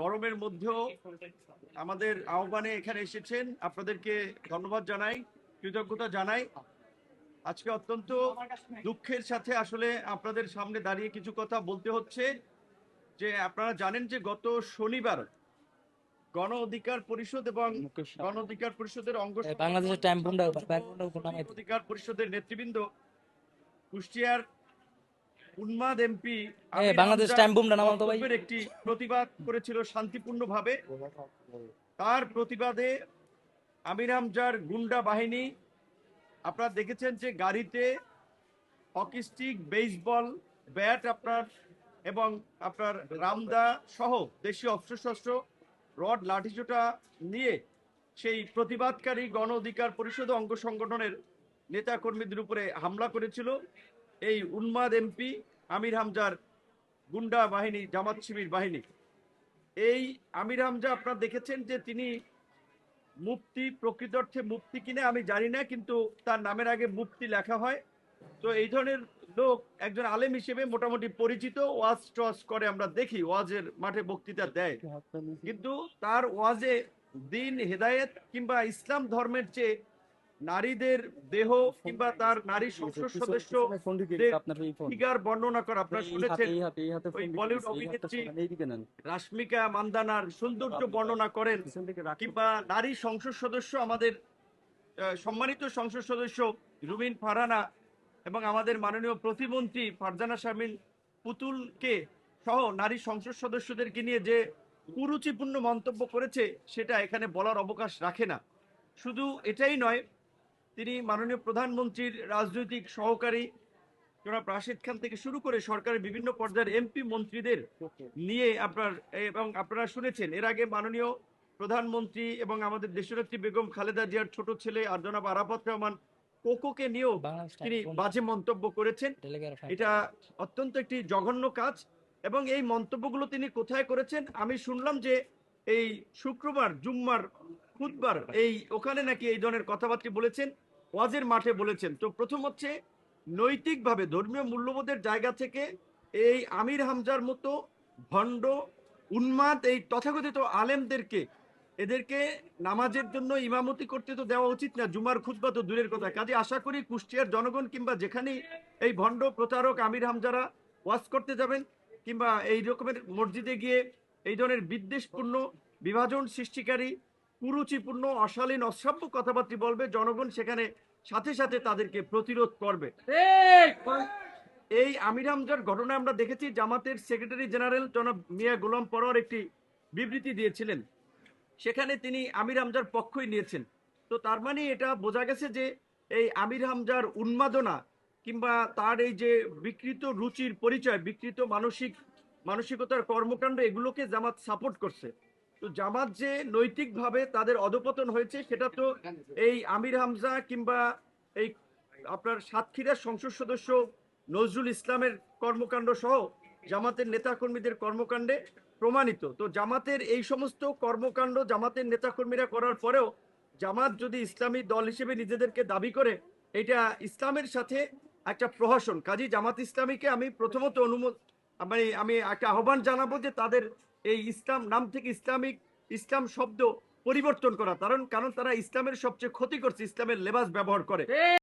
গরমের মধ্যেও আমাদের আহ্বানে এখানে এসেছেন, আপনাদেরকে ধন্যবাদ জানাই, কৃতজ্ঞতা জানাই। আজকে অত্যন্ত দুঃখের সাথে আসলে আপনাদের সামনে দাঁড়িয়ে কিছু কথা বলতে হচ্ছে। যে আপনারা জানেন যে গত শনিবার গণ অধিকার পরিষদ এবং গণ অধিকার পরিষদের অধিকার পরিষদের নেতৃবৃন্দ কুষ্টিয়ার উন্মাদ এমপি একটি প্রতিবাদ করেছিল শান্তিপূর্ণভাবে। তার প্রতিবাদে আমির হামজার গুন্ডা বাহিনী, আপনারা দেখেছেন যে গাড়িতে হকি স্টিক, বেসবল ব্যাট এবং আপনার রামদা সহ দেশীয় অস্ত্রশস্ত্র, রড, লাঠিসোঁটা নিয়ে সেই প্রতিবাদকারী গণ অধিকার পরিষদ অঙ্গ সংগঠনের নেতা কর্মীদের উপরে হামলা করেছিল এই উন্মাদ এমপি আমির হামজার গুন্ডা বাহিনী, জামাত শিবির বাহিনী। এই আমির হামজা আপনারা দেখেছেন যে তিনি মুফতি, প্রকৃত অর্থে মুফতি কিনা আমি জানি না, কিন্তু তার নামের আগে মুফতি লেখা হয়। তো এই ধরনের লোক একজন আলেম হিসেবে মোটামুটি পরিচিত, ওয়াজ টওয়াজ করে, আমরা দেখি ওয়াজের মাঠে বক্তৃতা দেয়, কিন্তু তার ওয়াজে দিন, হেদায়েত কিংবা ইসলাম ধর্মের চেয়ে নারীদের দেহ কিংবা তার নারী সংসদ সদস্য ফিগার বর্ণনা করা, আপনারা শুনেছেন ওই বলিউড অভিনেত্রী রাশ্মিকা মান্দানার সৌন্দর্য বর্ণনা করেন, কিংবা নারী সংসদ সদস্য, আমাদের সম্মানিত সংসদ সদস্য রুমিন ফারহানা এবং আমাদের মাননীয় প্রতিমন্ত্রী ফারজানা শারমিন পুতুলকে সহ নারী সংসদ সদস্যদেরকে নিয়ে যে কুরুচিপূর্ণ মন্তব্য করেছে, সেটা এখানে বলার অবকাশ রাখে না। শুধু এটাই নয়, তিনি মাননীয় প্রধানমন্ত্রীর রাজনৈতিক সহকারী জনাব রাশেদ খান থেকে শুরু করে সরকারের বিভিন্ন পর্যায়ের এমপি মন্ত্রীদের নিয়ে আপনারা শুনেছেন এর আগে মাননীয় প্রধানমন্ত্রী এবং আমাদের দেশনেত্রী বেগম খালেদা জিয়ার ছোট ছেলে আর জনাব আরাফাত রহমান কোকোকে নিয়েও তিনি বাজে মন্তব্য করেছেন। এটা অত্যন্ত একটি জঘন্য কাজ। এবং এই মন্তব্যগুলো তিনি কোথায় করেছেন? আমি শুনলাম যে এই শুক্রবার জুম্মার খুতবার ওখানে নাকি এই ধরনের কথাবার্তা বলেছেন, ওয়াজের মাঠে বলেছেন। তো প্রথম হচ্ছে, নৈতিকভাবে ধর্মীয় মূল্যবোধের জায়গা থেকে এই আমির হামজার মতো ভণ্ড, উন্মাদ এই তথাকথিত আলেমদেরকে, এদেরকে নামাজের জন্য ইমামতি করতে তো দেওয়া উচিত না, জুমার খুতবা তো দূরের কথা। কাজে আশা করি কুষ্টিয়ার জনগণ কিংবা যেখানেই এই ভণ্ড প্রতারক আমির হামজারা ওয়াজ করতে যাবেন কিংবা এই রকমের মসজিদে গিয়ে এই ধরনের বিদ্বেষপূর্ণ, বিভাজন সৃষ্টিকারী, কুরুচিপূর্ণ, অশালীন, অশ্রাব্য কথাবার্তা বলবে, জনগণ সেখানে সাথে সাথে তাদেরকে প্রতিরোধ করবে। এই আমির হামজার ঘটনা আমরা দেখেছি, জামাতের সেক্রেটারি জেনারেল জনাব মিয়া গোলাম পরোয়ার একটি বিবৃতি দিয়েছিলেন, সেখানে তিনি আমির হামজার পক্ষই নিয়েছেন। তো তার মানে এটা বোঝা গেছে যে এই আমির হামজার উন্মাদনা কিংবা তার এই যে বিকৃত রুচির পরিচয়, বিকৃত মানসিকতার কর্মকাণ্ড, এগুলোকে জামাত সাপোর্ট করছে। তো জামাত যে নৈতিকভাবে তাদের অধপতন হয়েছে, সেটা তো এই আমির হামজা কিংবা এই আপনার সাতক্ষীরার সংসদ সদস্য নজরুল ইসলামের কর্মকাণ্ড সহ জামাতের নেতাকর্মীদের কর্মকাণ্ডে প্রমাণিত। তো জামাতের এই সমস্ত কর্মকাণ্ড জামাতের নেতাকর্মীরা করার পরেও জামাত যদি ইসলামী দল হিসেবে নিজেদেরকে দাবি করে, এটা ইসলামের সাথে একটা প্রহসন। কাজী জামাত ইসলামীকে আমি প্রথমত আমি একটা আহ্বান জানাবো যে তাদের এই ইসলাম নাম থেকে ইসলাম শব্দ পরিবর্তন করা, কারণ তারা ইসলামের সবচেয়ে ক্ষতি করছে, ইসলামের লেবাস ব্যবহার করে।